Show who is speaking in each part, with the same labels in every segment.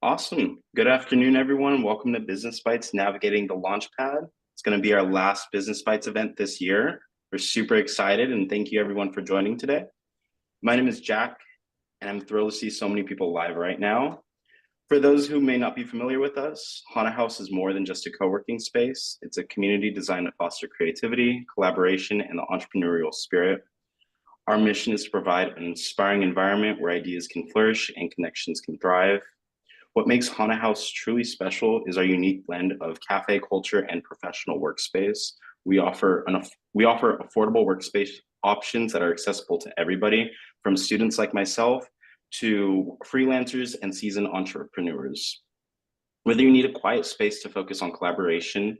Speaker 1: Awesome. Good afternoon, everyone. Welcome to Business Bites Navigating the Launchpad. It's going to be our last Business Bites event this year. We're super excited and thank you everyone for joining today. My name is Jack and I'm thrilled to see so many people live right now. For those who may not be familiar with us, HanaHaus is more than just a co-working space. It's a community designed to foster creativity, collaboration, and the entrepreneurial spirit. Our mission is to provide an inspiring environment where ideas can flourish and connections can thrive. What makes HanaHaus truly special is our unique blend of cafe culture and professional workspace. We offer affordable workspace options that are accessible to everybody, from students like myself to freelancers and seasoned entrepreneurs. Whether you need a quiet space to focus on collaboration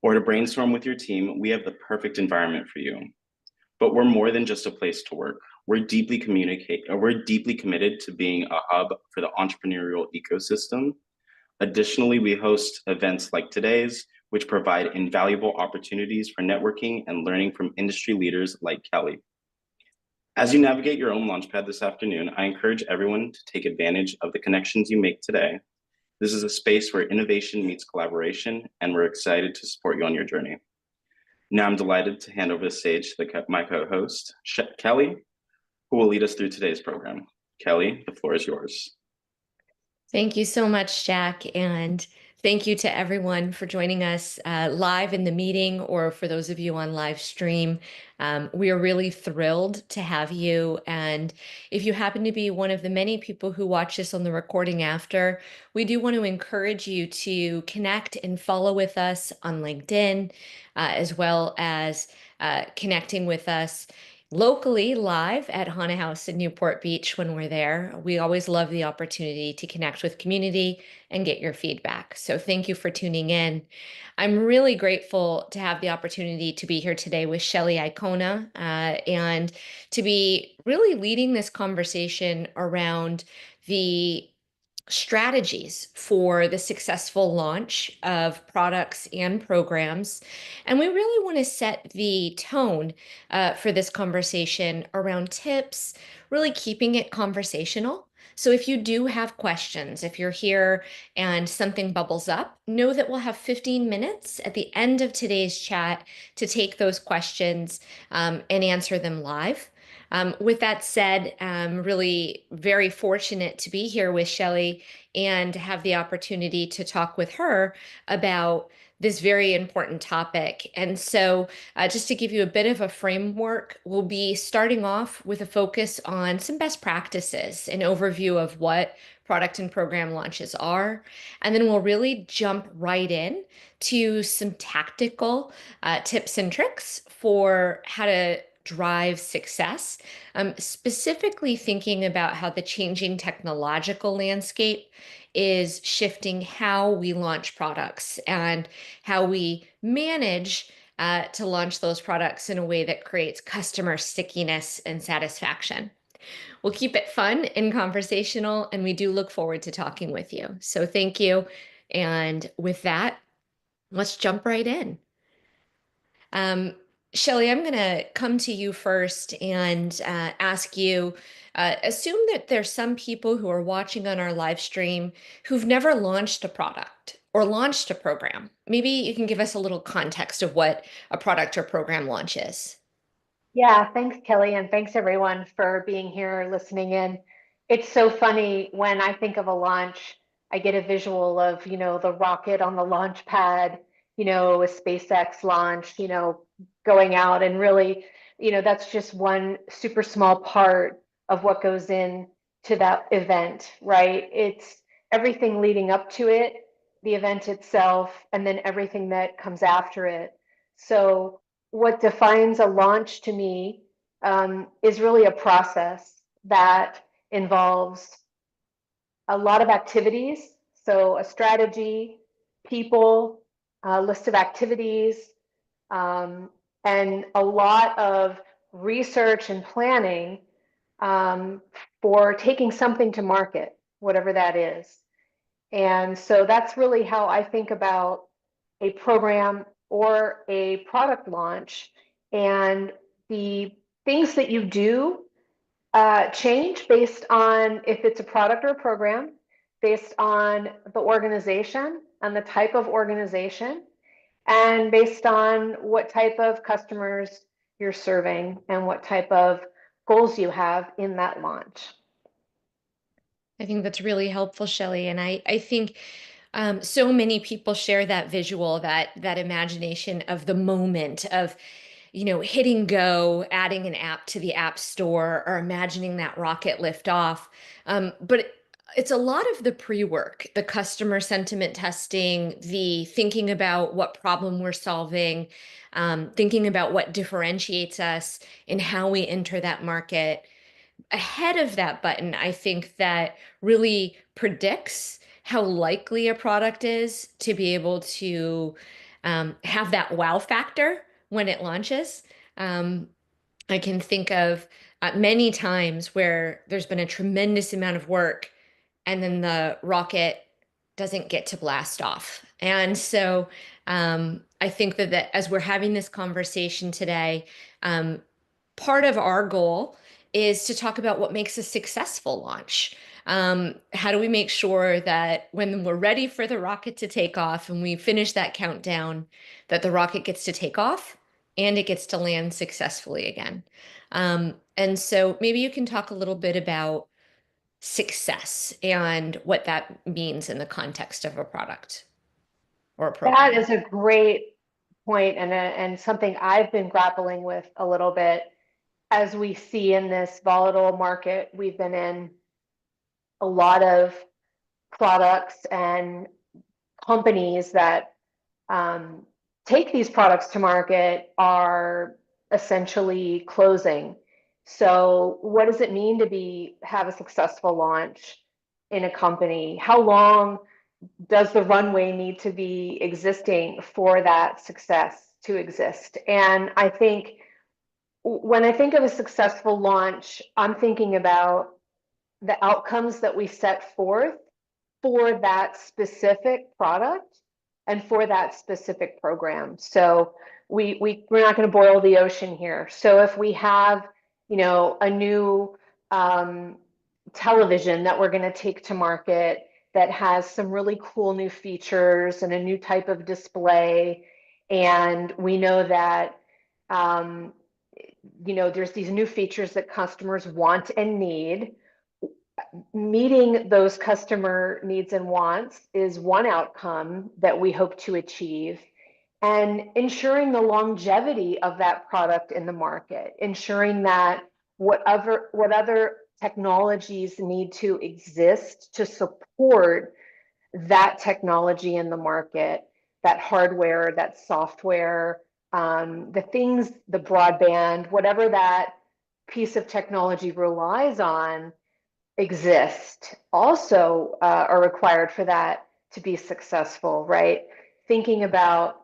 Speaker 1: or to brainstorm with your team, we have the perfect environment for you. But we're more than just a place to work. We're deeply committed to being a hub for the entrepreneurial ecosystem. Additionally, we host events like today's, which provide invaluable opportunities for networking and learning from industry leaders like Kelly. As you navigate your own Launchpad this afternoon, I encourage everyone to take advantage of the connections you make today. This is a space where innovation meets collaboration, and we're excited to support you on your journey. Now I'm delighted to hand over the stage to my co-host, Kelly, who will lead us through today's program. Kelly, the floor is yours.
Speaker 2: Thank you so much, Jack, and thank you to everyone for joining us live in the meeting, or for those of you on live stream. We are really thrilled to have you, and if you happen to be one of the many people who watch this on the recording after, we do want to encourage you to connect and follow with us on LinkedIn, as well as connecting with us locally live at HanaHaus in Newport Beach when we're there. We always love the opportunity to connect with community and get your feedback. So thank you for tuning in. I'm really grateful to have the opportunity to be here today with Shelly Icona and to be really leading this conversation around the strategies for the successful launch of products and programs. And we really want to set the tone for this conversation around tips, really keeping it conversational. So if you do have questions, if you're here and something bubbles up, know that we'll have 15 minutes at the end of today's chat to take those questions and answer them live. With that said, I'm really very fortunate to be here with Shelly and to have the opportunity to talk with her about this very important topic. And so just to give you a bit of a framework, we'll be starting off with a focus on some best practices, an overview of what product and program launches are. And then we'll really jump right in to some tactical tips and tricks for how to drive success, specifically thinking about how the changing technological landscape is shifting how we launch products and how we manage to launch those products in a way that creates customer stickiness and satisfaction. We'll keep it fun and conversational, and we do look forward to talking with you. So thank you. And with that, let's jump right in. Shelly, I'm going to come to you first and ask you, assume that there's some people who are watching on our live stream who've never launched a product or launched a program. Maybe you can give us a little context of what a product or program launch is.
Speaker 3: Yeah, thanks, Kelly, and thanks everyone for being here, listening in. It's so funny when I think of a launch, I get a visual of, the rocket on the launch pad, a SpaceX launch, going out, and really, that's just one super small part of what goes in to that event, right? It's everything leading up to it, the event itself, and then everything that comes after it. So what defines a launch to me is really a process that involves a lot of activities. So a strategy, people, a list of activities, and a lot of research and planning for taking something to market, whatever that is. And so that's really how I think about a program or a product launch. And the things that you do change based on if it's a product or a program. based on the organization and the type of organization, and based on what type of customers you're serving and what type of goals you have in that launch.
Speaker 2: I think that's really helpful, Shelley. And I think so many people share that visual, that imagination of the moment of, hitting go, adding an app to the app store, or imagining that rocket lift off. But it's a lot of the pre-work, the customer sentiment testing, the thinking about what problem we're solving, thinking about what differentiates us and how we enter that market. Ahead of that button, I think that really predicts how likely a product is to be able to have that wow factor when it launches. Um, I can think of many times where there's been a tremendous amount of work and then the rocket doesn't get to blast off. And so I think that as we're having this conversation today, um, part of our goal is to talk about what makes a successful launch. How do we make sure that when we're ready for the rocket to take off and we finish that countdown, that the rocket gets to take off and it gets to land successfully again? And so maybe you can talk a little bit about success and what that means in the context of a product or a
Speaker 3: That
Speaker 2: program.
Speaker 3: is a great point, and something I've been grappling with a little bit as we see in this volatile market we've been in. A lot of products and companies that take these products to market are essentially closing. So what does it mean to have a successful launch in a company? How long does the runway need to be existing for that success to exist? And I think when I think of a successful launch, I'm thinking about the outcomes that we set forth for that specific product and for that specific program. So we're not going to boil the ocean here. So if we have, a new television that we're going to take to market that has some really cool new features and a new type of display, and we know that there's these new features that customers want and need. Meeting those customer needs and wants is one outcome that we hope to achieve, and ensuring the longevity of that product in the market, ensuring that what other technologies need to exist to support that technology in the market, that hardware, that software, the broadband, whatever that piece of technology relies on, exist, also are required for that to be successful, right? Thinking about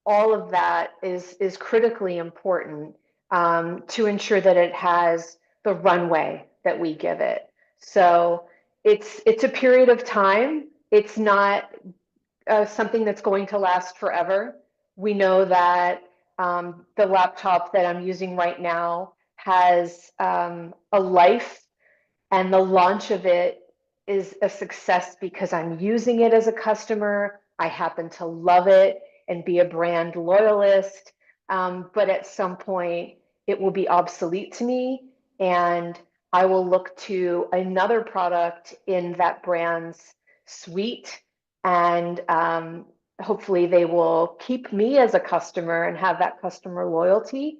Speaker 3: all of that is critically important to ensure that it has the runway that we give it. So it's a period of time. It's not something that's going to last forever. We know that the laptop that I'm using right now has a life, and the launch of it is a success because I'm using it as a customer. I happen to love it and be a brand loyalist. But at some point, it will be obsolete to me, and I will look to another product in that brand's suite, and hopefully they will keep me as a customer and have that customer loyalty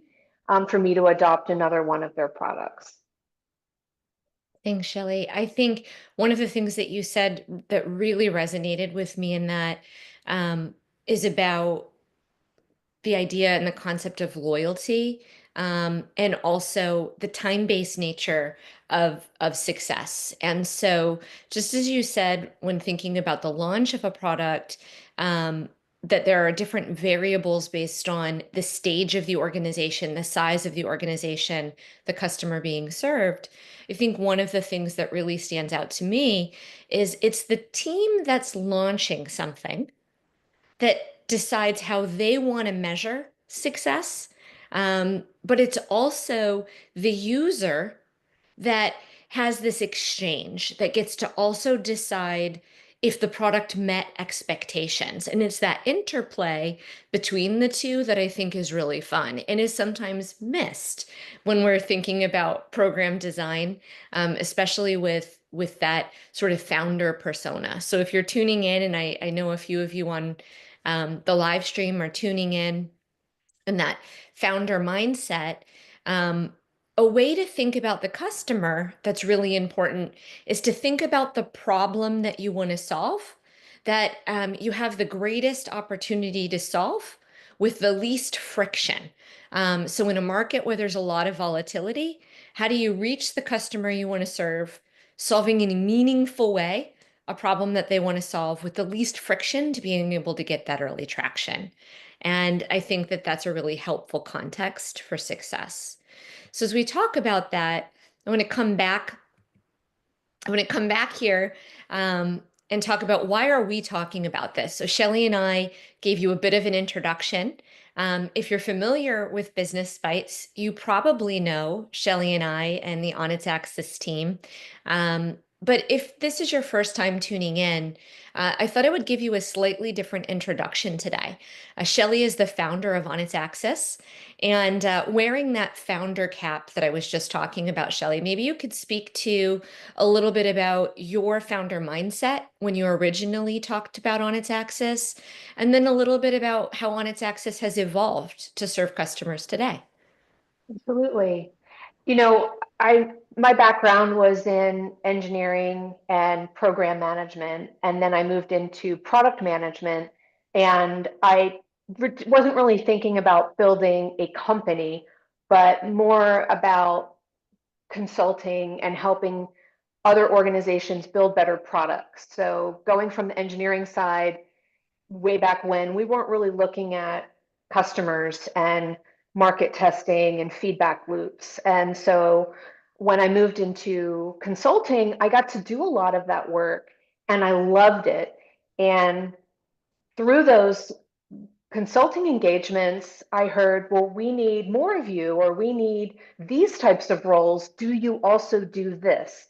Speaker 3: for me to adopt another one of their products.
Speaker 2: Thanks, Shelley. I think one of the things that you said that really resonated with me in that is about the idea and the concept of loyalty, and also the time-based nature of success. And so, just as you said, when thinking about the launch of a product, that there are different variables based on the stage of the organization, the size of the organization, the customer being served. I think one of the things that really stands out to me is it's the team that's launching something that decides how they want to measure success. But it's also the user that has this exchange that gets to also decide if the product met expectations. And it's that interplay between the two that I think is really fun and is sometimes missed when we're thinking about program design, especially with that sort of founder persona. So if you're tuning in, and I know a few of you on the live stream are tuning in, and that founder mindset, a way to think about the customer that's really important is to think about the problem that you want to solve, that you have the greatest opportunity to solve with the least friction. So in a market where there's a lot of volatility, how do you reach the customer you want to serve, solving in a meaningful way a problem that they want to solve with the least friction to being able to get that early traction? And I think that that's a really helpful context for success. So as we talk about that, I want to come back. I want to come back here and talk about why are we talking about this. So Shelley and I gave you a bit of an introduction. If you're familiar with Business Bites, you probably know Shelley and I and the On Its Axis team. But if this is your first time tuning in, I thought I would give you a slightly different introduction today. Shelley is the founder of On Its Axis, and wearing that founder cap that I was just talking about, Shelley, maybe you could speak to a little bit about your founder mindset when you originally talked about On Its Axis, and then a little bit about how On Its Axis has evolved to serve customers today.
Speaker 3: Absolutely. You know, my background was in engineering and program management, and then I moved into product management, and I wasn't really thinking about building a company, but more about consulting and helping other organizations build better products. So going from the engineering side, way back when, we weren't really looking at customers and market testing and feedback loops. And so when I moved into consulting, I got to do a lot of that work and I loved it. And through those consulting engagements, I heard, well, we need more of you, or we need these types of roles. Do you also do this?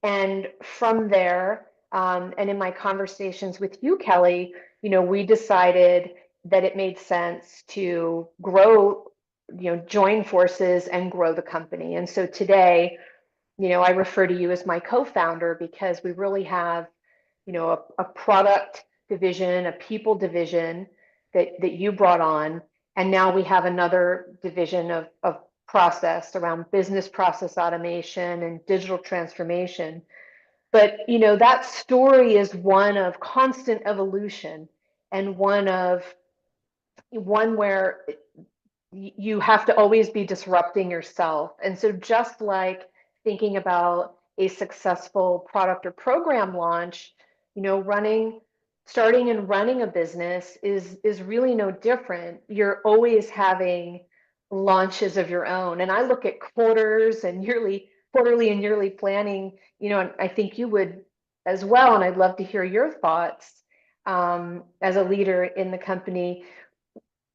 Speaker 3: And from there, and in my conversations with you, Kelly, we decided that it made sense to grow, join forces and grow the company. And so today, I refer to you as my co-founder because we really have, a product division, a people division that you brought on. And now we have another division of process around business process automation and digital transformation. But that story is one of constant evolution and one where you have to always be disrupting yourself. And so just like thinking about a successful product or program launch, starting and running a business is really no different. You're always having launches of your own. And I look at quarterly and yearly planning, and I think you would as well. And I'd love to hear your thoughts as a leader in the company.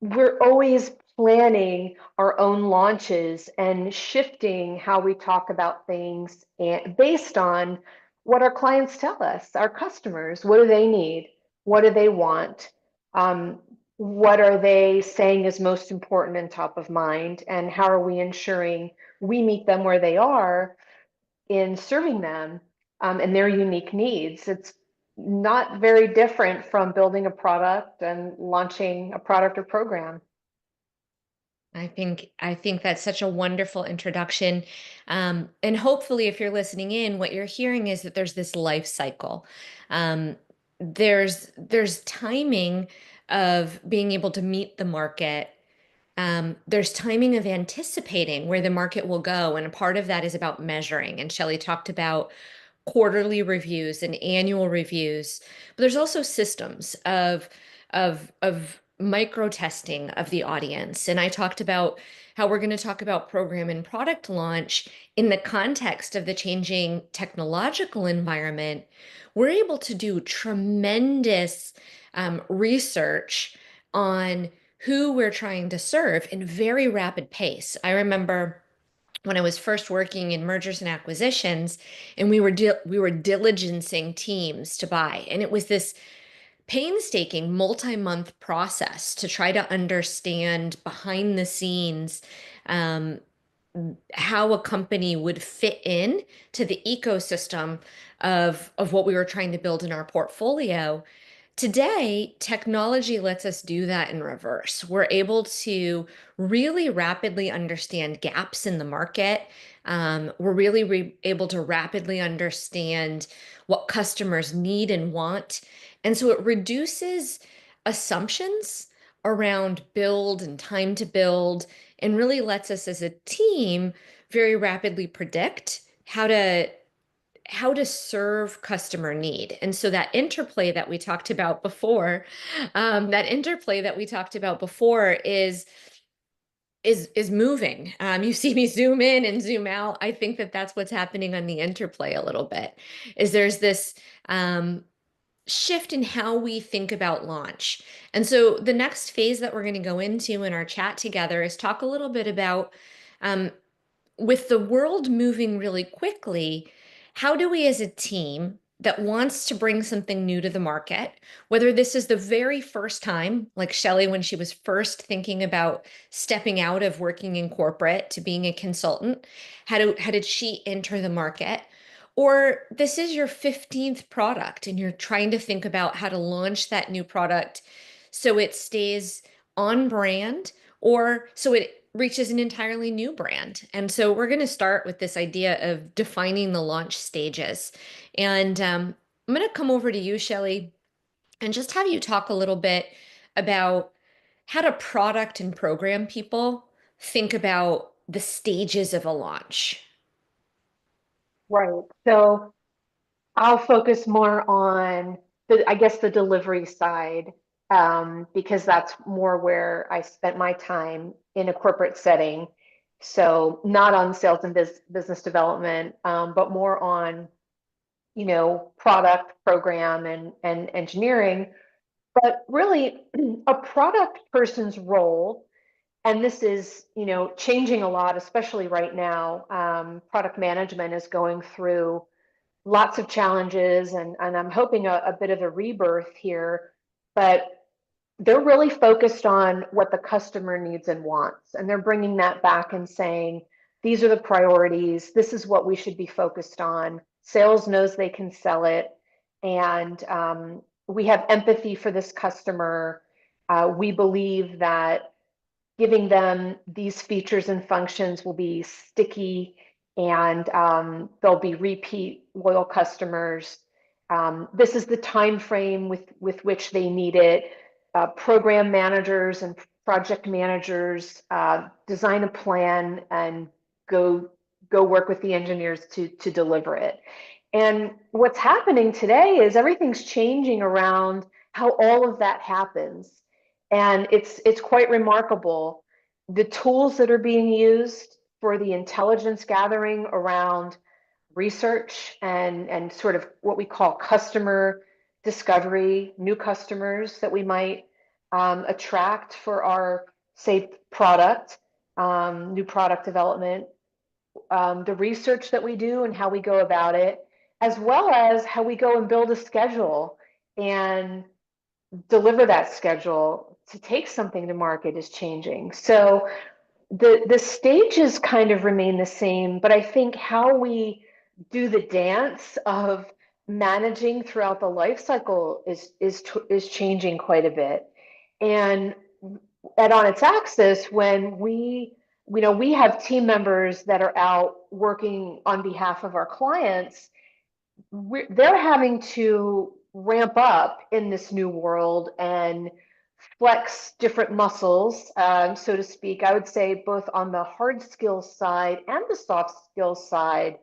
Speaker 3: We're always planning our own launches and shifting how we talk about things and based on what our clients tell us, our customers. What do they need? What do they want? What are they saying is most important and top of mind? And how are we ensuring we meet them where they are in serving them and their unique needs? It's not very different from building a product and launching a product or program.
Speaker 2: I think that's such a wonderful introduction. And hopefully, if you're listening in, what you're hearing is that there's this life cycle. Um, there's timing of being able to meet the market. There's timing of anticipating where the market will go, and a part of that is about measuring. And Shelley talked about quarterly reviews and annual reviews, but there's also systems of micro testing of the audience. And I talked about how we're going to talk about program and product launch in the context of the changing technological environment. We're able to do tremendous research on who we're trying to serve in very rapid pace. I remember when I was first working in mergers and acquisitions, and we were diligencing teams to buy, and it was this painstaking multi-month process to try to understand behind the scenes um, how a company would fit in to the ecosystem of what we were trying to build in our portfolio. Today, technology lets us do that in reverse. We're able to really rapidly understand gaps in the market. We're really able to rapidly understand what customers need and want. And so it reduces assumptions around build and time to build, and really lets us as a team very rapidly predict how to serve customer need. And so that interplay that we talked about before, is moving. You see me zoom in and zoom out. I think that that's what's happening on the interplay a little bit. Is there's this shift in how we think about launch. And so the next phase that we're going to go into in our chat together is talk a little bit about um, with the world moving really quickly, how do we as a team that wants to bring something new to the market, whether this is the very first time, like Shelley, when she was first thinking about stepping out of working in corporate to being a consultant, how did she enter the market? Or this is your 15th product and you're trying to think about how to launch that new product so it stays on brand or so it reaches an entirely new brand. And so we're going to start with this idea of defining the launch stages. And I'm going to come over to you, Shelley, and just have you talk a little bit about how to product and program people think about the stages of a launch.
Speaker 3: Right. So I'll focus more on I guess, the delivery side, because that's more where I spent my time in a corporate setting. So not on sales and business development, but more on, product program and engineering. But really, a product person's role, and this is, changing a lot, especially right now. Product management is going through lots of challenges, and I'm hoping a bit of a rebirth here, but they're really focused on what the customer needs and wants. And they're bringing that back and saying, these are the priorities. This is what we should be focused on. Sales knows they can sell it. And we have empathy for this customer. We believe that giving them these features and functions will be sticky, and they'll be repeat loyal customers. This is the time frame with which they need it. Program managers and project managers design a plan and go work with the engineers to deliver it. And what's happening today is everything's changing around how all of that happens. And it's quite remarkable. The tools that are being used for the intelligence gathering around research and sort of what we call customer discovery, new customers that we might attract for our, say, product, new product development, the research that we do and how we go about it, as well as how we go and build a schedule and deliver that schedule to take something to market is changing. So the stages kind of remain the same, but I think how we do the dance of managing throughout the life cycle is changing quite a bit. And on its axis, when we have team members that are out working on behalf of our clients, they're having to ramp up in this new world and flex different muscles, so to speak, I would say, both on the hard skills side and the soft skills side,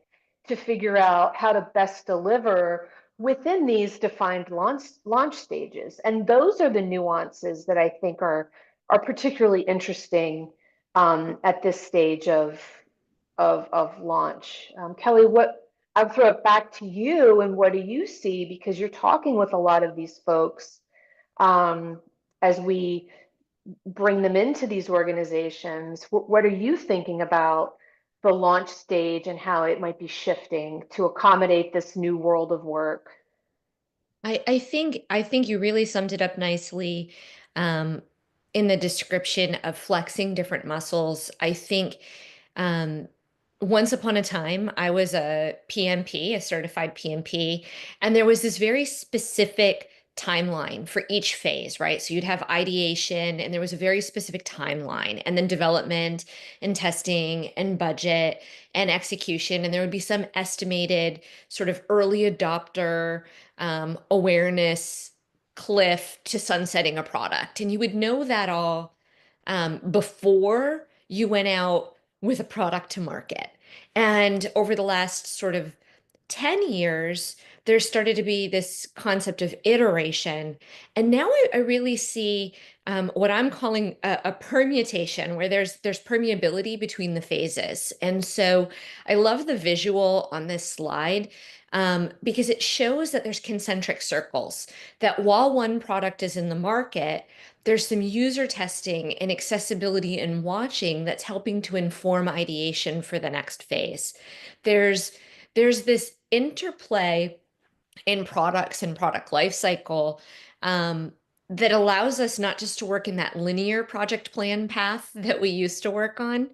Speaker 3: to figure out how to best deliver within these defined launch stages. And those are the nuances that I think are particularly interesting at this stage of launch. Kelly, I'll throw it back to you, and what do you see? Because you're talking with a lot of these folks as we bring them into these organizations. What are you thinking about the launch stage and how it might be shifting to accommodate this new world of work?
Speaker 2: I think you really summed it up nicely um, in the description of flexing different muscles. I think um, once upon a time, I was a PMP, a certified PMP, and there was this very specific timeline for each phase, right? So you'd have ideation, and there was a very specific timeline, and then development and testing and budget and execution. And there would be some estimated sort of early adopter awareness cliff to sunsetting a product. And you would know that all before you went out with a product to market. And over the last sort of 10 years, there started to be this concept of iteration. And now I really see what I'm calling a permutation, where there's permeability between the phases. And so I love the visual on this slide because it shows that there's concentric circles, that while one product is in the market, there's some user testing and accessibility and watching that's helping to inform ideation for the next phase. There's there's this interplay in products and product life cycle that allows us not just to work in that linear project plan path that we used to work on,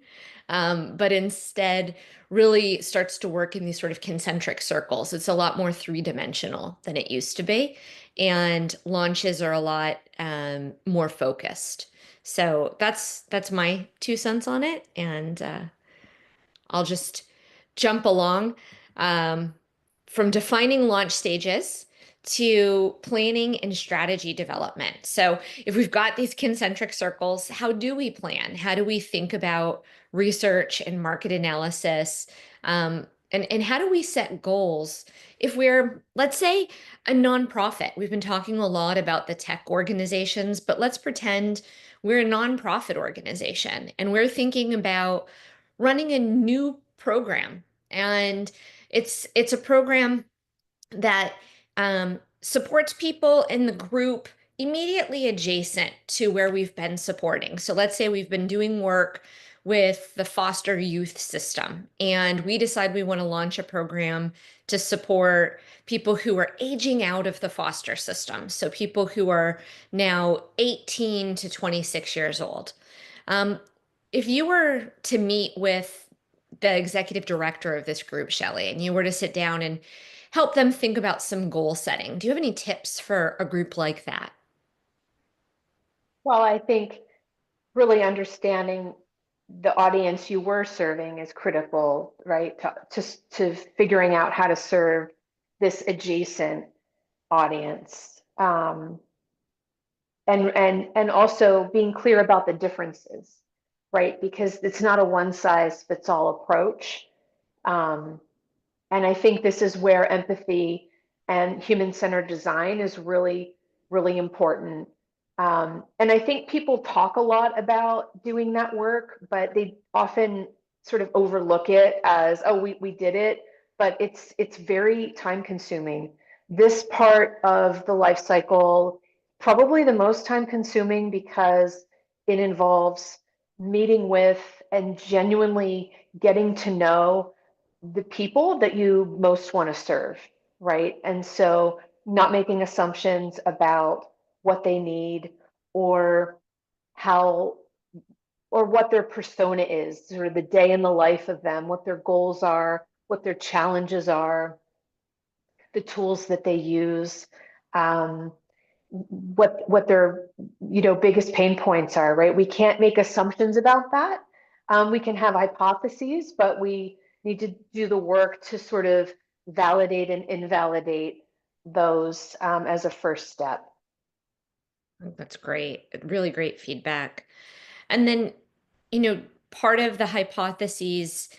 Speaker 2: but instead really starts to work in these sort of concentric circles. It's a lot more three-dimensional than it used to be, and launches are a lot more focused. So that's my 2 cents on it, and I'll just jump along um, from defining launch stages to planning and strategy development. So, if we've got these concentric circles, how do we plan? How do we think about research and market analysis? And how do we set goals if we're, let's say, a nonprofit? We've been talking a lot about the tech organizations, but let's pretend we're a nonprofit organization and we're thinking about running a new program, and it's a program that supports people in the group immediately adjacent to where we've been supporting. So let's say we've been doing work with the foster youth system, and we decide we want to launch a program to support people who are aging out of the foster system. So people who are now 18 to 26 years old. Um, if you were to meet with the executive director of this group, Shelley, and you were to sit down and help them think about some goal setting, do you have any tips for a group like that?
Speaker 3: Well, I think really understanding the audience you were serving is critical, right? To figuring out how to serve this adjacent audience. And also being clear about the differences, right? Because it's not a one size fits all approach. Um, and I think this is where empathy and human-centered design is really, really important. And I think people talk a lot about doing that work, but they often sort of overlook it as, oh, we did it, but it's very time consuming. This part of the life cycle, probably the most time consuming because it involves meeting with and genuinely getting to know the people that you most want to serve, right? And so not making assumptions about what they need or how or what their persona is, or the day in the life of them, what their goals are, what their challenges are, the tools that they use, what their biggest pain points are, right? We can't make assumptions about that. We can have hypotheses, but we need to do the work to sort of validate and invalidate those as a first step.
Speaker 2: That's great. Really great feedback. And then, part of the hypotheses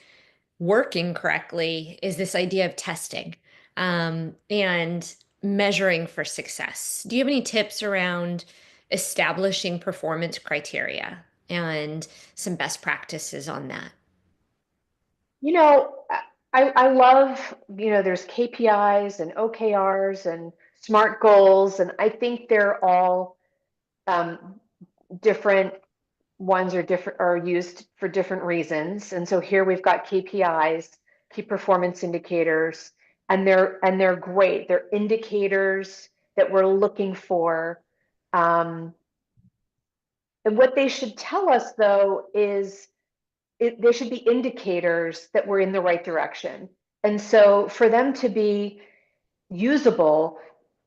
Speaker 2: working correctly is this idea of testing and measuring for success. Do you have any tips around establishing performance criteria and some best practices on that?
Speaker 3: You know, I love, there's KPIs and OKRs and SMART goals, and I think they're all different ones are different, are used for different reasons. And so here we've got KPIs, key performance indicators, and they're great. They're indicators that we're looking for. And what they should tell us, though, is they should be indicators that we're in the right direction. And so for them to be usable,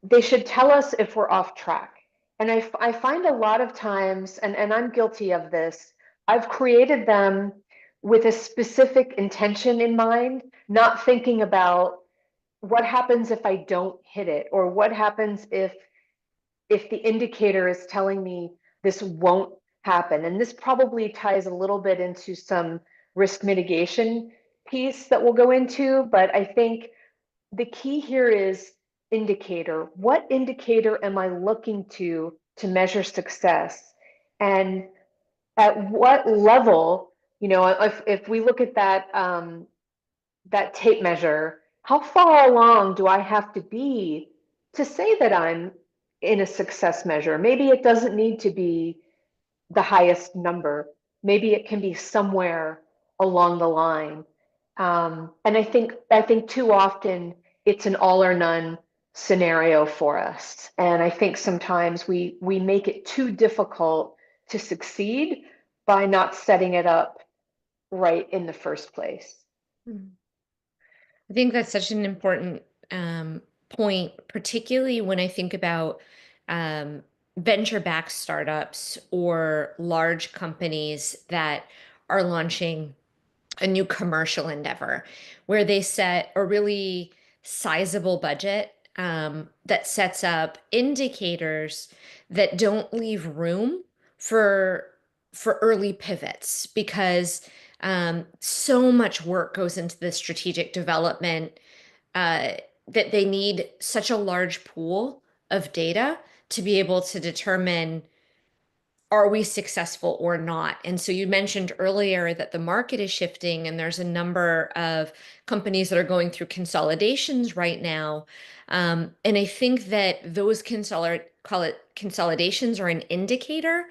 Speaker 3: they should tell us if we're off track. And I find a lot of times, and I'm guilty of this, I've created them with a specific intention in mind, not thinking about what happens if I don't hit it, or what happens if the indicator is telling me this won't happen. And this probably ties a little bit into some risk mitigation piece that we'll go into, but I think the key here is indicator. What indicator am I looking to measure success? And at what level, if we look at that tape measure, how far along do I have to be to say that I'm in a success measure? Maybe it doesn't need to be the highest number. Maybe it can be somewhere along the line. And I think too often it's an all or none scenario for us. And I think sometimes we make it too difficult to succeed by not setting it up right in the first place.
Speaker 2: I think that's such an important point, particularly when I think about venture-backed startups or large companies that are launching a new commercial endeavor where they set a really sizable budget that sets up indicators that don't leave room for early pivots because so much work goes into the strategic development that they need such a large pool of data to be able to determine, are we successful or not? And so you mentioned earlier that the market is shifting and there's a number of companies that are going through consolidations right now. And I think that those consolidations are an indicator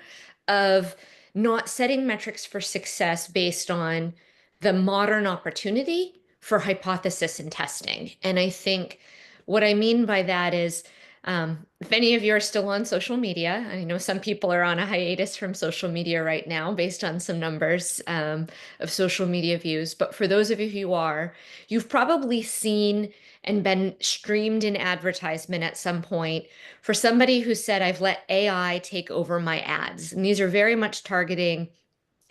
Speaker 2: of not setting metrics for success based on the modern opportunity for hypothesis and testing. And I think what I mean by that is, if any of you are still on social media, I know some people are on a hiatus from social media right now based on some numbers of social media views. But for those of you who are, you've probably seen and been streamed in advertisement at some point for somebody who said, I've let AI take over my ads. And these are very much targeting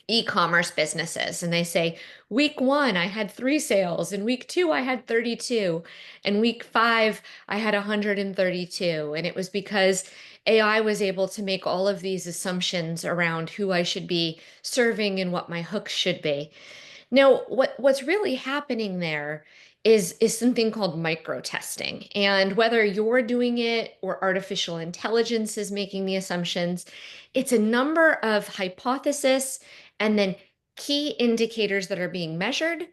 Speaker 2: e-commerce businesses. And they say, week 1, I had 3 sales. And week 2, I had 32. And week 5, I had 132. And it was because AI was able to make all of these assumptions around who I should be serving and what my hooks should be. Now, what's really happening there is something called micro testing. And whether you're doing it or artificial intelligence is making the assumptions, it's a number of hypotheses and then key indicators that are being measured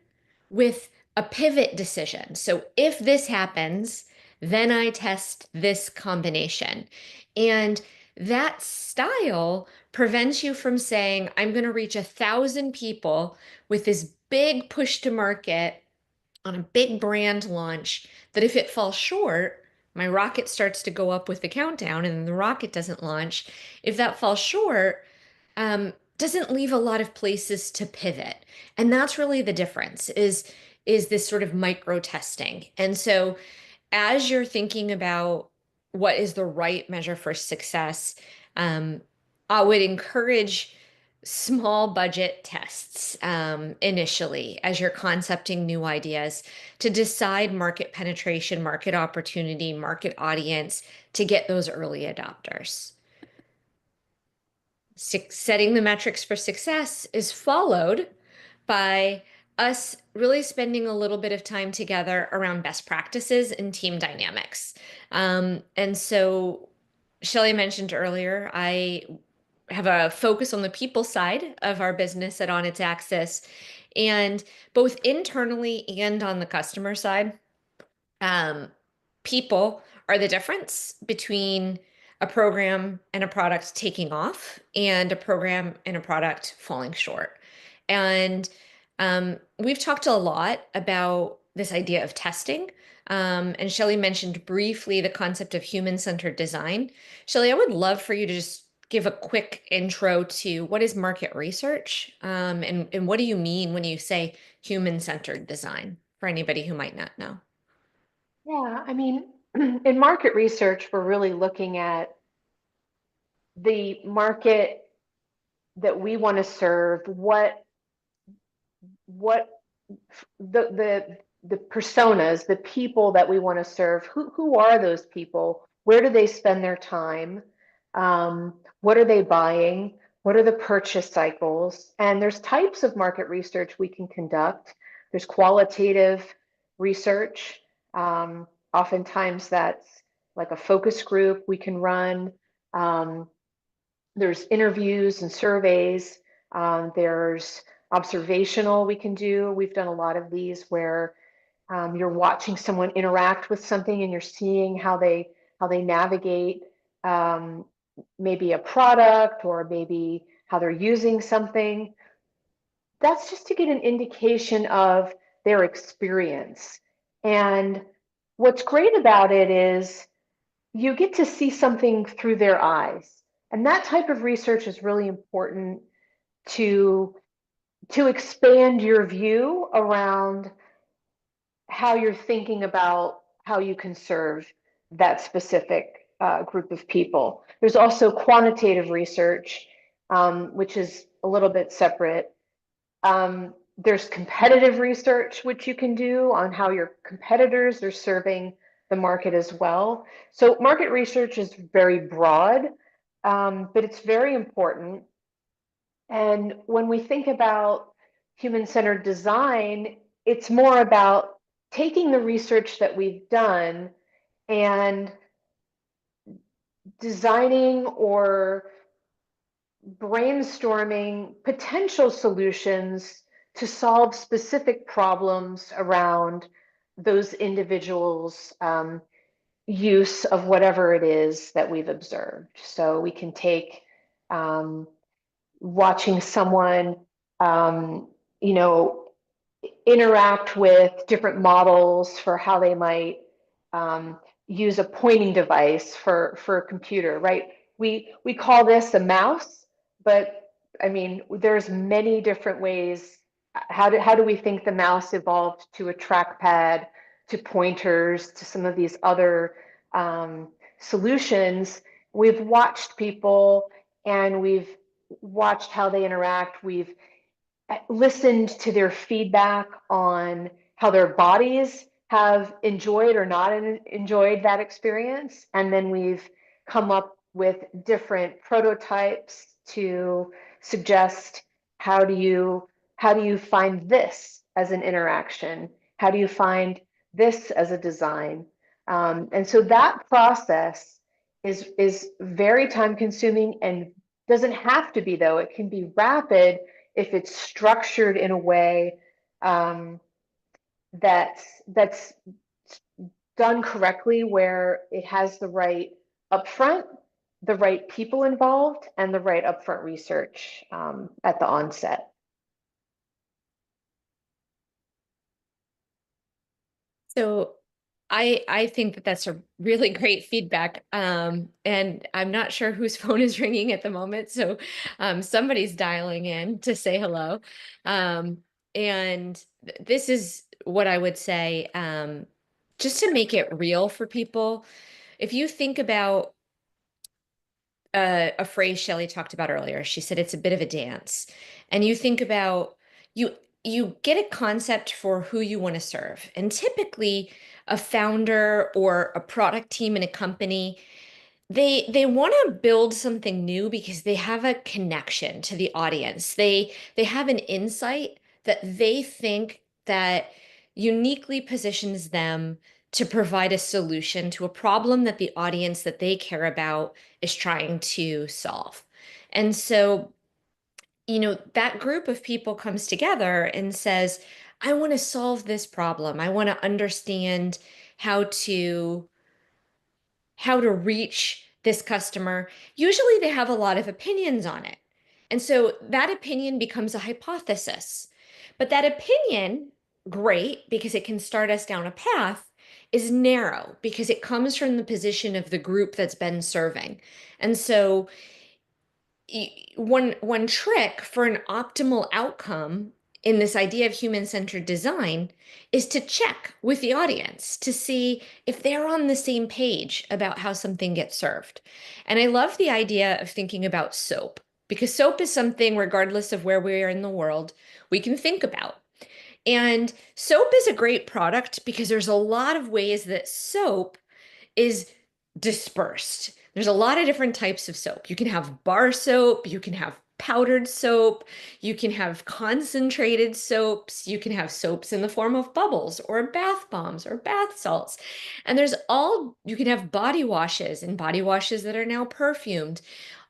Speaker 2: with a pivot decision. So if this happens, then I test this combination. And that style prevents you from saying, I'm going to reach 1,000 people with this big push to market on a big brand launch, that if it falls short, my rocket starts to go up with the countdown and the rocket doesn't launch. If that falls short, doesn't leave a lot of places to pivot. And that's really the difference is this sort of micro testing. And so as you're thinking about what is the right measure for success, I would encourage small budget tests initially as you're concepting new ideas to decide market penetration, market opportunity, market audience to get those early adopters. Setting the metrics for success is followed by us really spending a little bit of time together around best practices and team dynamics. And so Shelley mentioned earlier, I have a focus on the people side of our business at On Its Axis, and both internally and on the customer side, people are the difference between a program and a product taking off and a program and a product falling short. And we've talked a lot about this idea of testing. And Shelley mentioned briefly the concept of human-centered design. Shelley, I would love for you to just give a quick intro to what is market research, and what do you mean when you say human-centered design for anybody who might not know?
Speaker 3: Yeah, I mean, in market research, we're really looking at the market that we want to serve, what the personas, the people that we want to serve, who are those people? Where do they spend their time? What are they buying? What are the purchase cycles? And there's types of market research we can conduct. There's qualitative research. Oftentimes that's like a focus group we can run. There's interviews and surveys. There's observational we can do. We've done a lot of these where you're watching someone interact with something and you're seeing how they navigate maybe a product or maybe how they're using something. That's just to get an indication of their experience. And what's great about it is you get to see something through their eyes. And that type of research is really important to expand your view around how you're thinking about how you can serve that specific group of people. There's also quantitative research, which is a little bit separate. There's competitive research, which you can do on how your competitors are serving the market as well. So market research is very broad, but it's very important. And when we think about human-centered design, it's more about taking the research that we've done and designing or brainstorming potential solutions to solve specific problems around those individuals' use of whatever it is that we've observed. So we can take watching someone, you know, interact with different models for how they might use a pointing device for a computer, right? We call this a mouse, but I mean, there's many different ways. How do we think the mouse evolved to a trackpad, to pointers, to some of these other solutions? We've watched people and we've watched how they interact. We've listened to their feedback on how their bodies have enjoyed or not enjoyed that experience. And then we've come up with different prototypes to suggest how do you find this as an interaction? How do you find this as a design? And so that process is very time consuming and doesn't have to be, though. It can be rapid if it's structured in a way that's done correctly, where it has the right upfront, the right people involved, and the right upfront research at the onset.
Speaker 2: So I think that that's a really great feedback. And I'm not sure whose phone is ringing at the moment. So somebody's dialing in to say hello. And this is what I would say, just to make it real for people. If you think about a phrase Shelley talked about earlier, she said it's a bit of a dance. And you think about you get a concept for who you want to serve. And typically a founder or a product team in a company, they want to build something new because they have a connection to the audience. They have an insight that they think that uniquely positions them to provide a solution to a problem that the audience that they care about is trying to solve. And so, that group of people comes together and says, I want to solve this problem. I want to understand how to reach this customer, usually they have a lot of opinions on it. And so that opinion becomes a hypothesis. But that opinion, great, because it can start us down a path, is narrow because it comes from the position of the group that's been serving. And so one trick for an optimal outcome in this idea of human-centered design is to check with the audience to see if they're on the same page about how something gets served. And I love the idea of thinking about soap, because soap is something, regardless of where we are in the world, we can think about. And soap is a great product because there's a lot of ways that soap is dispersed. There's a lot of different types of soap. You can have bar soap, you can have powdered soap, you can have concentrated soaps, you can have soaps in the form of bubbles or bath bombs or bath salts. And you can have body washes and body washes that are now perfumed.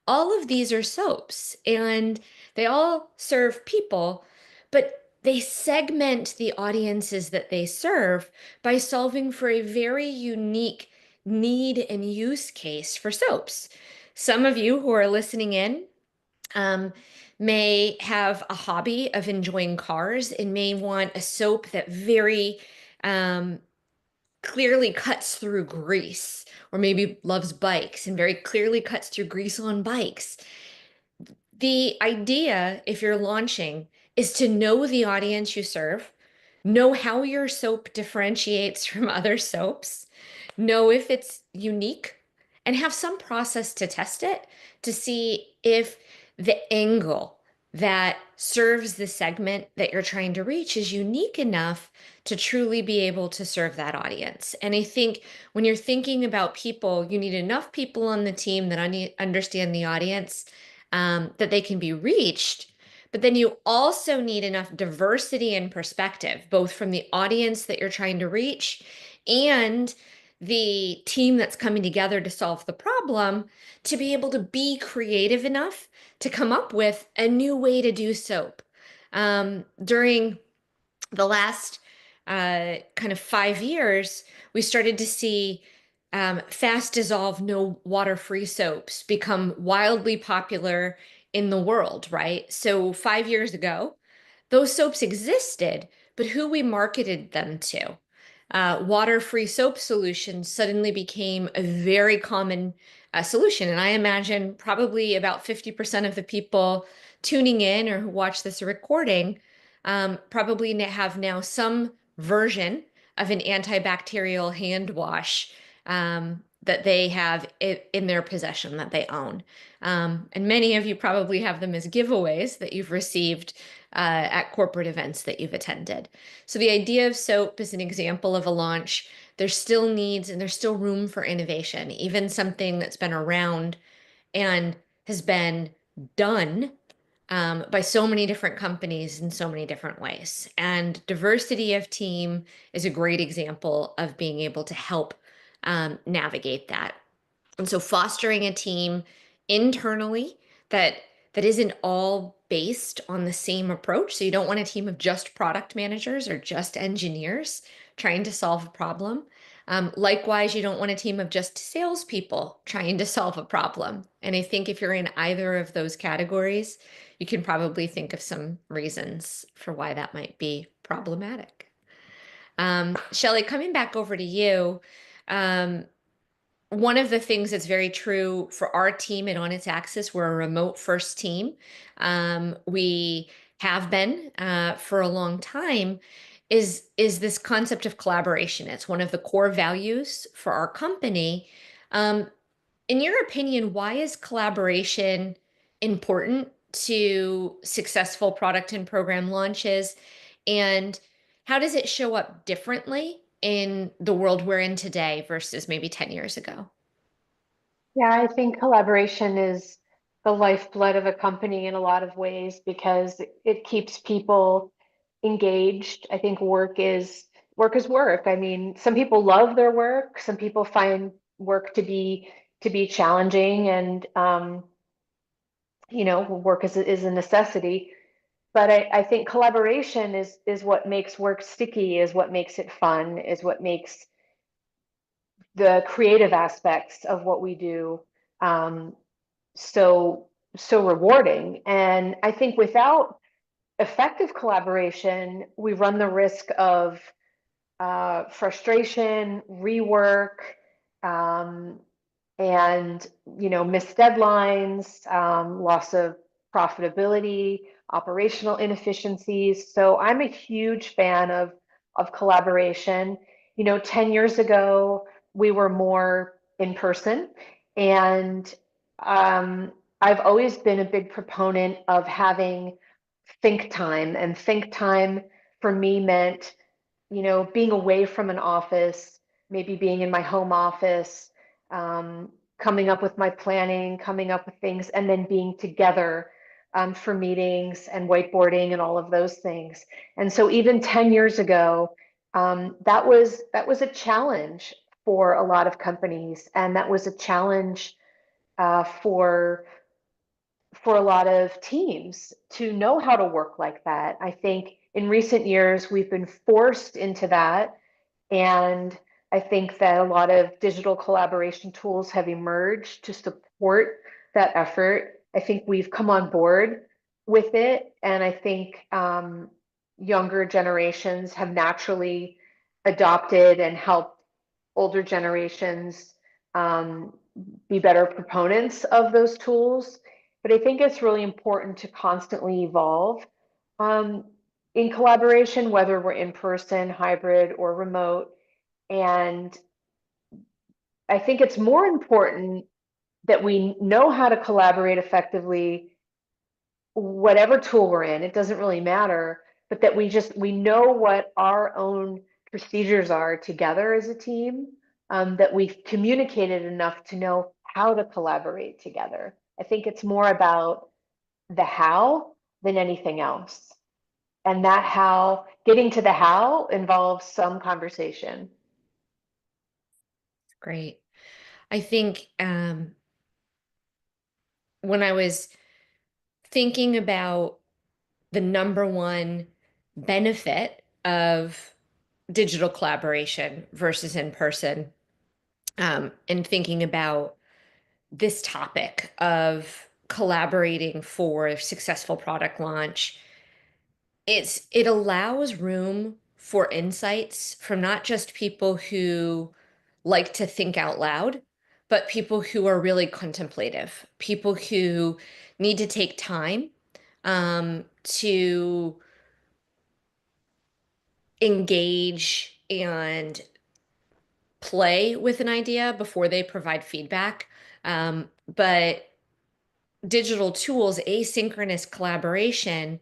Speaker 2: All of these are soaps and they all serve people, but they segment the audiences that they serve by solving for a very unique need and use case for soaps. Some of you who are listening in may have a hobby of enjoying cars and may want a soap that very clearly cuts through grease, or maybe loves bikes and very clearly cuts through grease on bikes. The idea, if you're launching, is to know the audience you serve, know how your soap differentiates from other soaps, know if it's unique, and have some process to test it to see if the angle that serves the segment that you're trying to reach is unique enough to truly be able to serve that audience. And I think when you're thinking about people, you need enough people on the team that understand the audience, that they can be reached. But then you also need enough diversity and perspective, both from the audience that you're trying to reach and the team that's coming together to solve the problem, to be able to be creative enough to come up with a new way to do soap. During the last kind of 5 years, we started to see fast dissolve, no water free soaps become wildly popular in the world, right? So 5 years ago, those soaps existed, but who we marketed them to, water-free soap solutions suddenly became a very common solution. And I imagine probably about 50% of the people tuning in or who watch this recording probably have now some version of an antibacterial hand wash that they have in their possession, that they own. And many of you probably have them as giveaways that you've received at corporate events that you've attended. So the idea of soap is an example of a launch. There's still needs and there's still room for innovation, even something that's been around and has been done by so many different companies in so many different ways. And diversity of team is a great example of being able to help navigate that. And so fostering a team internally that isn't all based on the same approach. So you don't want a team of just product managers or just engineers trying to solve a problem. Likewise, you don't want a team of just salespeople trying to solve a problem. And I think if you're in either of those categories, you can probably think of some reasons for why that might be problematic. Shelley, coming back over to you, one of the things that's very true for our team at On Its Axis, we're a remote first team. We have been for a long time, is this concept of collaboration. It's one of the core values for our company. In your opinion, why is collaboration important to successful product and program launches? And how does it show up differently in the world we're in today versus maybe 10 years ago?
Speaker 3: Yeah, I think collaboration is the lifeblood of a company in a lot of ways because it keeps people engaged. I think work is work. I mean, some people love their work, some people find work to be challenging, and work is a necessity. But I think collaboration is what makes work sticky, is what makes it fun, is what makes the creative aspects of what we do so rewarding. And I think without effective collaboration, we run the risk of frustration, rework, and missed deadlines, loss of profitability, operational inefficiencies. So I'm a huge fan of collaboration. 10 years ago, we were more in person, and I've always been a big proponent of having think time, and think time for me meant being away from an office, maybe being in my home office, coming up with my planning, coming up with things, and then being together for meetings and whiteboarding and all of those things. And so even 10 years ago, that was a challenge for a lot of companies, and that was a challenge for a lot of teams to know how to work like that. I think in recent years, we've been forced into that. And I think that a lot of digital collaboration tools have emerged to support that effort. I think we've come on board with it. And I think younger generations have naturally adopted and helped older generations be better proponents of those tools. But I think it's really important to constantly evolve in collaboration, whether we're in person, hybrid, or remote. And I think it's more important that we know how to collaborate effectively, whatever tool we're in, it doesn't really matter, but that we know what our own procedures are together as a team, that we've communicated enough to know how to collaborate together. I think it's more about the how than anything else. And that how, getting to the how involves some conversation.
Speaker 2: Great. I think when I was thinking about the number one benefit of digital collaboration versus in person, and thinking about this topic of collaborating for successful product launch, it allows room for insights from not just people who like to think out loud, but people who are really contemplative, people who need to take time to engage and play with an idea before they provide feedback. But digital tools, asynchronous collaboration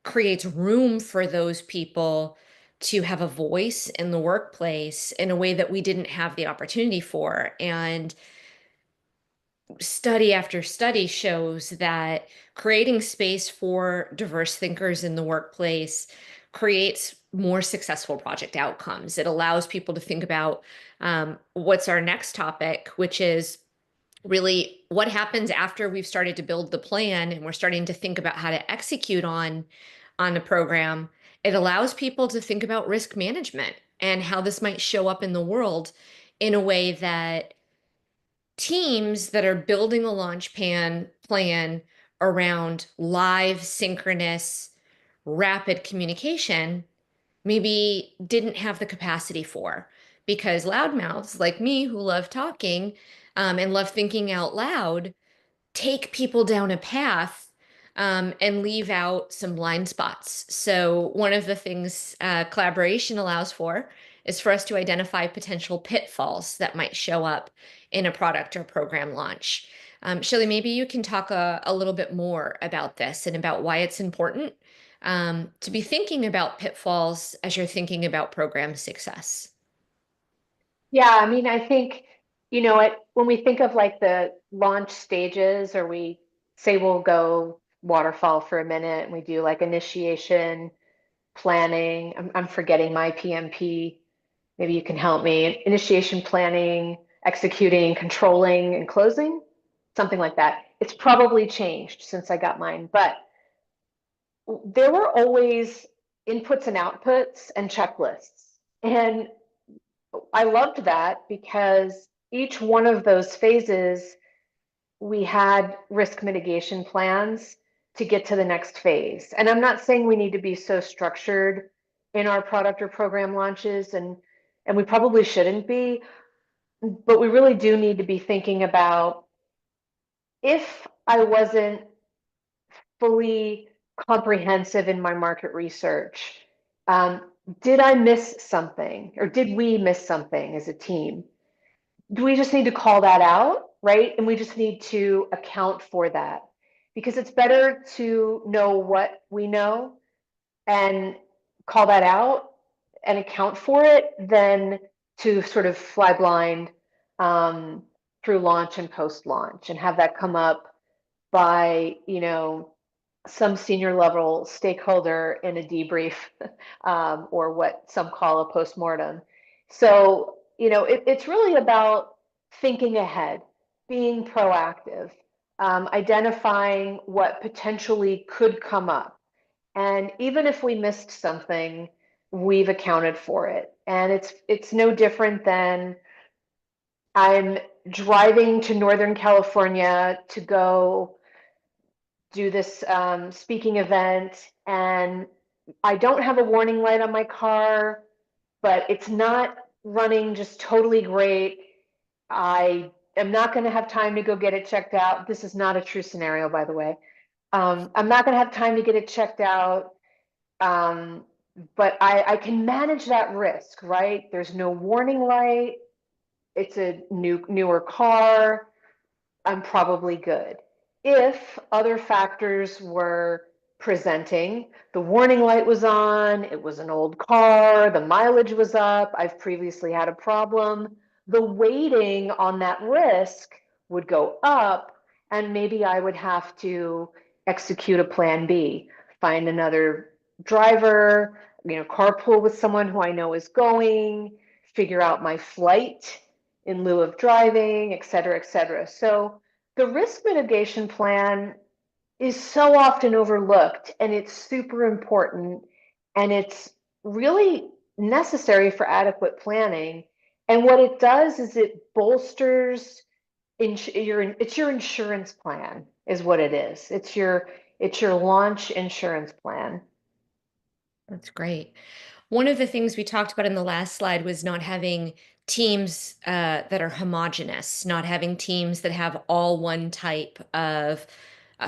Speaker 2: creates room for those people to have a voice in the workplace in a way that we didn't have the opportunity for. And study after study shows that creating space for diverse thinkers in the workplace creates more successful project outcomes. It allows people to think about what's our next topic, which is really what happens after we've started to build the plan and we're starting to think about how to execute on a program. It allows people to think about risk management and how this might show up in the world in a way that teams that are building a launch plan around live, synchronous, rapid communication maybe didn't have the capacity for, because loudmouths like me who love talking and love thinking out loud take people down a path and leave out some blind spots. So one of the things collaboration allows for is for us to identify potential pitfalls that might show up in a product or program launch. Shelley, maybe you can talk a little bit more about this and about why it's important to be thinking about pitfalls as you're thinking about program success.
Speaker 3: Yeah, I mean, I think, when we think of like the launch stages, or we say we'll go waterfall for a minute and we do like initiation, planning, I'm forgetting my PMP, maybe you can help me. Initiation, planning, executing, controlling, and closing, something like that. It's probably changed since I got mine, but there were always inputs and outputs and checklists. And I loved that because each one of those phases we had risk mitigation plans to get to the next phase. And I'm not saying we need to be so structured in our product or program launches, and we probably shouldn't be, but we really do need to be thinking about, if I wasn't fully comprehensive in my market research, um, did I miss something, or did we miss something as a team? Do we just need to call that out, right? And we just need to account for that, because it's better to know what we know and call that out and account for it than to sort of fly blind um, through launch and post launch and have that come up by, some senior level stakeholder in a debrief, or what some call a postmortem. So, it's really about thinking ahead, being proactive, identifying what potentially could come up. And even if we missed something, we've accounted for it. And it's no different than, I'm driving to Northern California to go do this speaking event, and I don't have a warning light on my car, but it's not running just totally great. I am not going to have time to go get it checked out. This is not a true scenario, by the way. I'm not going to have time to get it checked out. But I can manage that risk, right? There's no warning light. It's a newer car. I'm probably good. If other factors were presenting, the warning light was on, it was an old car, the mileage was up, I've previously had a problem, the weighting on that risk would go up, and maybe I would have to execute a plan B, find another driver, carpool with someone who I know is going, figure out my flight in lieu of driving, et cetera, et cetera. So the risk mitigation plan is so often overlooked, and it's super important, and it's really necessary for adequate planning. And what it does is it bolsters it's your insurance plan is what it is. It's your launch insurance plan.
Speaker 2: That's great. One of the things we talked about in the last slide was not having teams that are homogenous, not having teams that have all one type of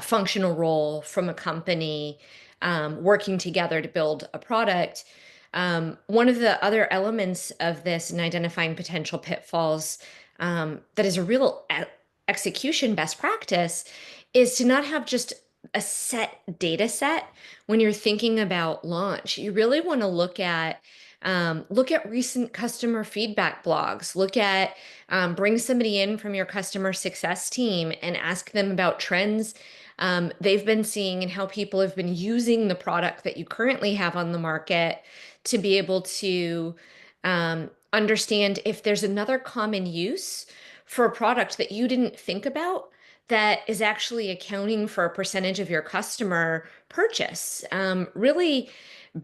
Speaker 2: functional role from a company working together to build a product. One of the other elements of this in identifying potential pitfalls that is a real execution best practice is to not have just a set data set when you're thinking about launch. You really want to look at recent customer feedback blogs, bring somebody in from your customer success team and ask them about trends they've been seeing and how people have been using the product that you currently have on the market to be able to understand if there's another common use for a product that you didn't think about that is actually accounting for a percentage of your customer purchase. Really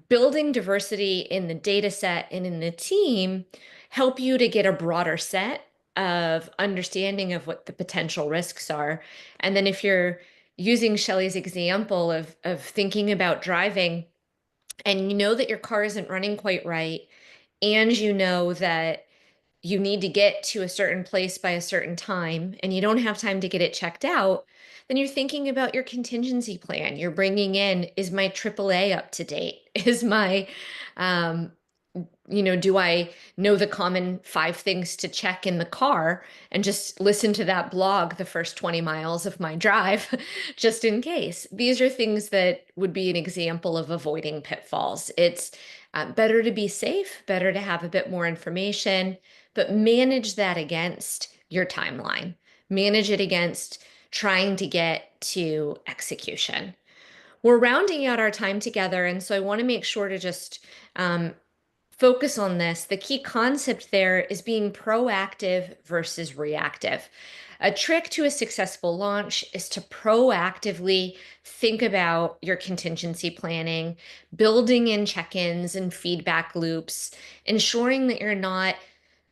Speaker 2: building diversity in the data set and in the team help you to get a broader set of understanding of what the potential risks are. And then if you're using Shelley's example of thinking about driving and you know that your car isn't running quite right, and you know that you need to get to a certain place by a certain time and you don't have time to get it checked out, then you're thinking about your contingency plan. You're bringing in, is my AAA up to date? Is my, do I know the common 5 things to check in the car and just listen to that blog the first 20 miles of my drive, just in case? These are things that would be an example of avoiding pitfalls. It's better to be safe, better to have a bit more information, but manage that against your timeline. Manage it against trying to get to execution. We're rounding out our time together, and so I want to make sure to just focus on this. The key concept there is being proactive versus reactive. A trick to a successful launch is to proactively think about your contingency planning, building in check-ins and feedback loops, ensuring that you're not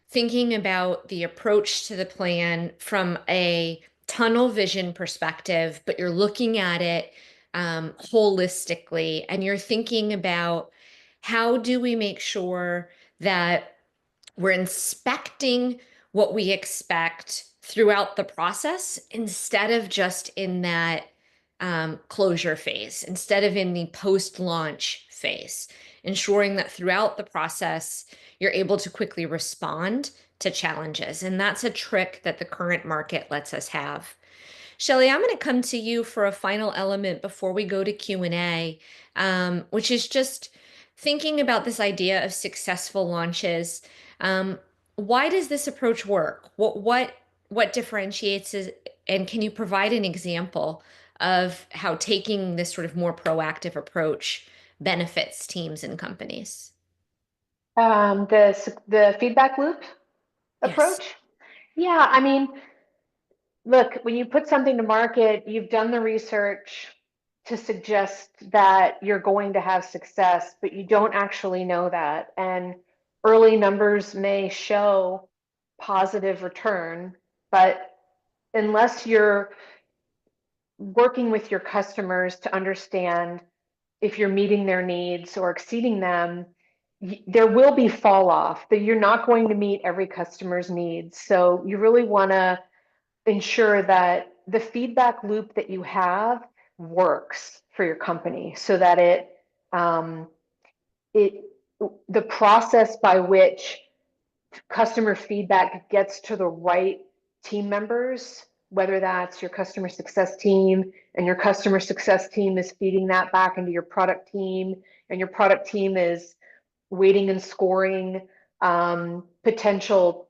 Speaker 2: thinking about the approach to the plan from a tunnel vision perspective, but you're looking at it holistically, and you're thinking about how do we make sure that we're inspecting what we expect throughout the process instead of just in that closure phase, instead of in the post-launch phase, ensuring that throughout the process, you're able to quickly respond to challenges. And that's a trick that the current market lets us have. Shelley, I'm going to come to you for a final element before we go to Q&A, which is just thinking about this idea of successful launches. Why does this approach work? What differentiates it, and can you provide an example of how taking this sort of more proactive approach benefits teams and companies?
Speaker 3: The feedback loop
Speaker 2: Yes.
Speaker 3: approach. Yeah, I mean, look, when you put something to market, you've done the research to suggest that you're going to have success, but you don't actually know that. And early numbers may show positive return, but unless you're working with your customers to understand if you're meeting their needs or exceeding them, there will be fall off, that you're not going to meet every customer's needs. So you really want to ensure that the feedback loop that you have works for your company, so that it the process by which customer feedback gets to the right team members, whether that's your customer success team, and your customer success team is feeding that back into your product team, and your product team is weighting and scoring potential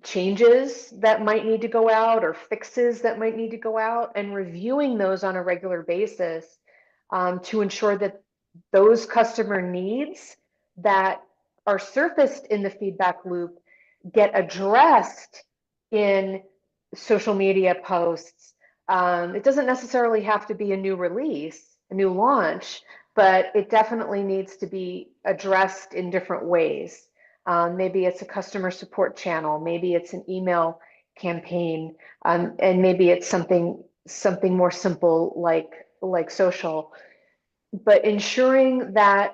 Speaker 3: changes that might need to go out or fixes that might need to go out, and reviewing those on a regular basis to ensure that those customer needs that are surfaced in the feedback loop get addressed in social media posts. It doesn't necessarily have to be a new release, a new launch, but it definitely needs to be addressed in different ways. Maybe it's a customer support channel, maybe it's an email campaign, and maybe it's something more simple like social. But ensuring that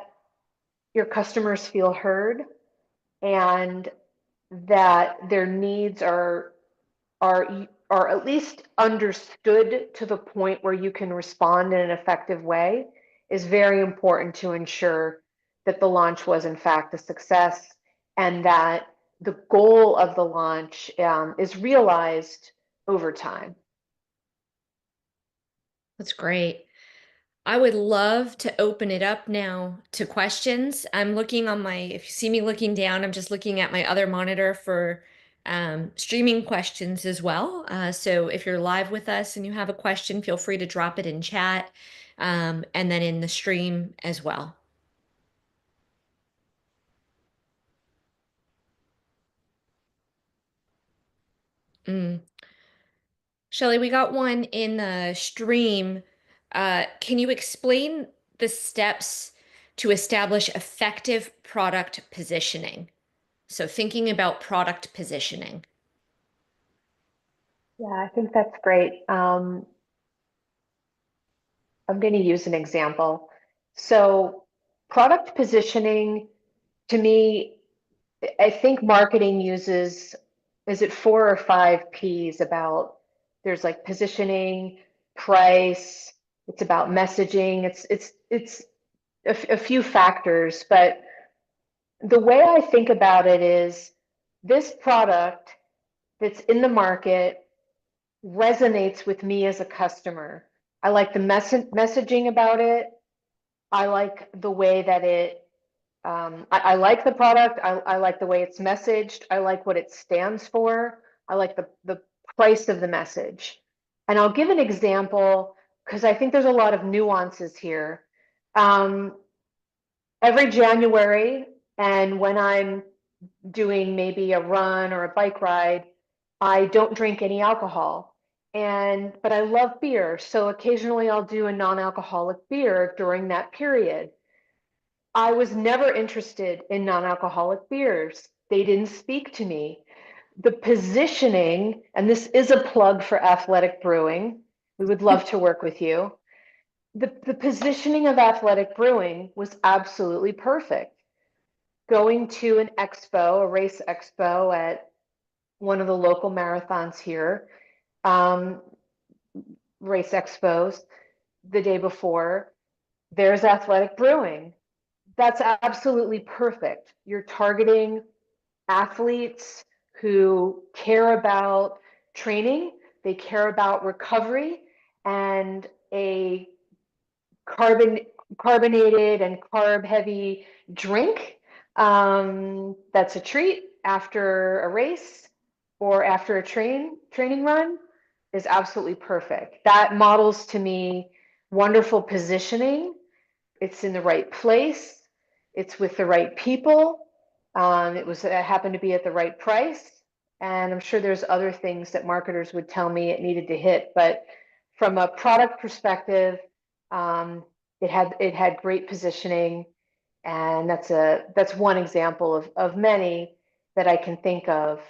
Speaker 3: your customers feel heard and that their needs are at least understood to the point where you can respond in an effective way is very important to ensure that the launch was in fact a success, and that the goal of the launch is realized over time.
Speaker 2: That's great. I would love to open it up now to questions. I'm looking on my, if you see me looking down, I'm just looking at my other monitor for streaming questions as well. So if you're live with us and you have a question, feel free to drop it in chat and then in the stream as well. Shelley, we got one in the stream. Can you explain the steps to establish effective product positioning? So thinking about product positioning.
Speaker 3: Yeah, I think that's great. I'm going to use an example. So product positioning, to me, I think marketing uses, is it 4 or 5 P's about, there's like positioning, price, it's about messaging, it's a few factors, but the way I think about it is this product that's in the market resonates with me as a customer. I like the messaging about it. I like the way that I like the product. I like the way it's messaged. I like what it stands for. I like the price of the message. And I'll give an example because I think there's a lot of nuances here. Every January, and when I'm doing maybe a run or a bike ride, I don't drink any alcohol. But I love beer, so occasionally I'll do a non-alcoholic beer during that period. I was never interested in non-alcoholic beers. They didn't speak to me. the positioning, and this is a plug for Athletic Brewing. We would love to work with you. The positioning of Athletic Brewing was absolutely perfect. Going to an expo, a race expo at one of the local marathons here, race expos, the day before, there's Athletic Brewing. That's absolutely perfect. You're targeting athletes who care about training, they care about recovery, and a carbonated and carb heavy drink that's a treat after a race or after a training run is absolutely perfect. That models to me wonderful positioning. It's in the right place. It's with the right people. It happened to be at the right price. And I'm sure there's other things that marketers would tell me it needed to hit. But from a product perspective, it had great positioning. And that's one example of many that I can think of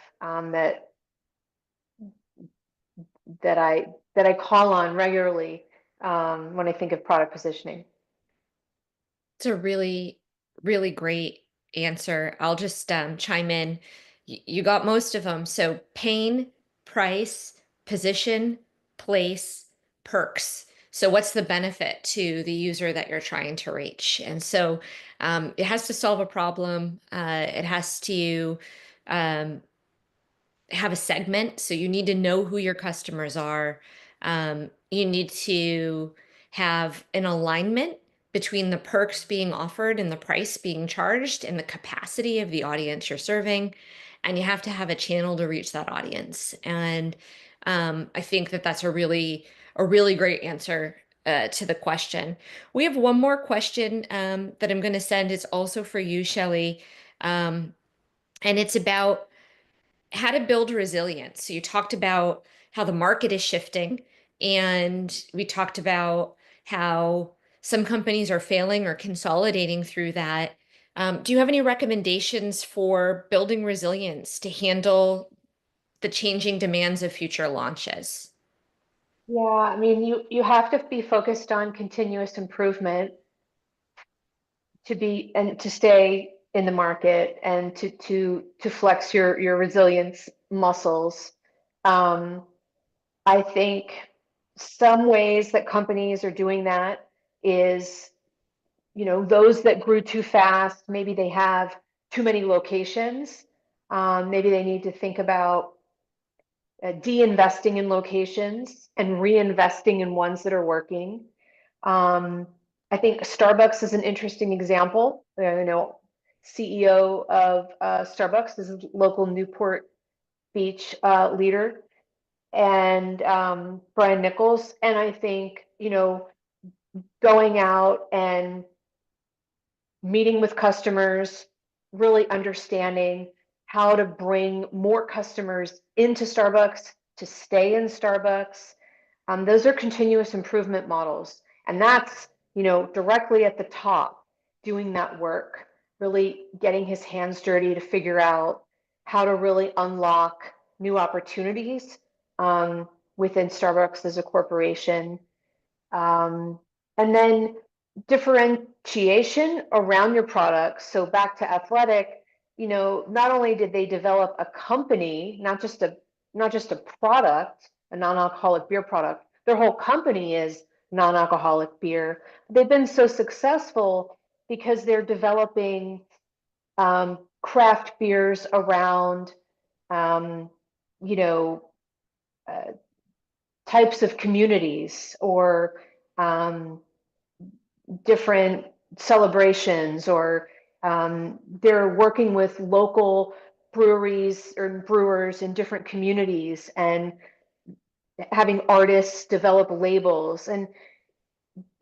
Speaker 3: that I call on regularly when I think of product positioning.
Speaker 2: It's a really, really great answer. I'll just chime in. You got most of them. So pain, price, position, place, perks. So what's the benefit to the user that you're trying to reach? And so it has to solve a problem. It has to um, have a segment. So you need to know who your customers are. You need to have an alignment between the perks being offered and the price being charged and the capacity of the audience you're serving. And you have to have a channel to reach that audience. And I think that that's a really great answer to the question. We have one more question that I'm going to send. It's also for you, Shelley. And it's about how to build resilience. So you talked about how the market is shifting, and we talked about how some companies are failing or consolidating through that. Do you have any recommendations for building resilience to handle the changing demands of future launches?
Speaker 3: Yeah, I mean, you have to be focused on continuous improvement to stay in the market and to flex your resilience muscles. I think some ways that companies are doing that is, those that grew too fast, maybe they have too many locations. Maybe they need to think about de-investing in locations and reinvesting in ones that are working. I think Starbucks is an interesting example. CEO of Starbucks is a local Newport Beach leader, and Brian Nichols. And I think, going out and meeting with customers, really understanding how to bring more customers into Starbucks, to stay in Starbucks. Those are continuous improvement models. And that's, directly at the top, doing that work, really getting his hands dirty to figure out how to really unlock new opportunities within Starbucks as a corporation. And then differentiation around your products. So back to Athletic, not only did they develop a company, not just a product, a non-alcoholic beer product, their whole company is non-alcoholic beer. They've been so successful because they're developing craft beers around, types of communities or different celebrations, or they're working with local breweries or brewers in different communities and having artists develop labels. And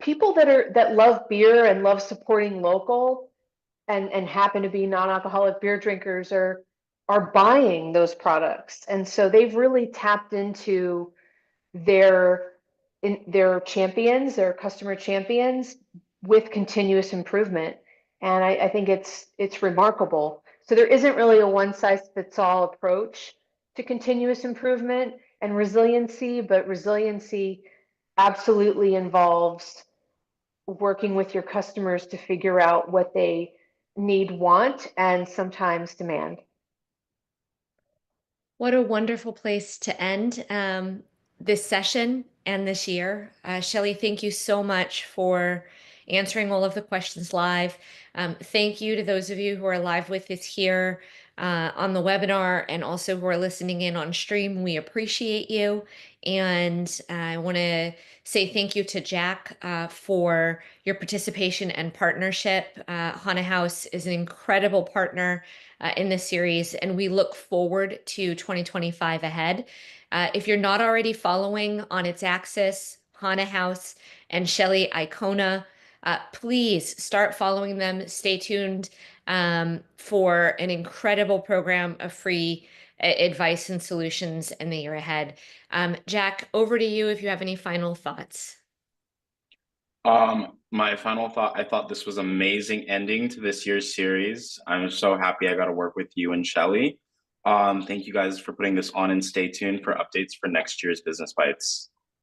Speaker 3: people that love beer and love supporting local and happen to be non-alcoholic beer drinkers are buying those products. And so they've really tapped into their champions, their customer champions, with continuous improvement. And I think it's remarkable. So there isn't really a one size fits all approach. to continuous improvement and resiliency, but resiliency absolutely involves working with your customers to figure out what they need, want, and sometimes demand.
Speaker 2: What a wonderful place to end this session and this year. Shelley, thank you so much for answering all of the questions live. Thank you to those of you who are live with us here on the webinar and also who are listening in on stream. We appreciate you. And I want to say thank you to Jack for your participation and partnership. HanaHaus is an incredible partner in this series, and we look forward to 2025 ahead. If you're not already following On Its Axis, HanaHaus, and Shelley Icona, please start following them. Stay tuned for an incredible program of free advice and solutions in the year ahead. Jack, over to you if you have any final thoughts.
Speaker 1: My final thought, I thought this was amazing ending to this year's series. I'm so happy I got to work with you and Shelley. Thank you guys for putting this on, and stay tuned for updates for next year's Business Bites.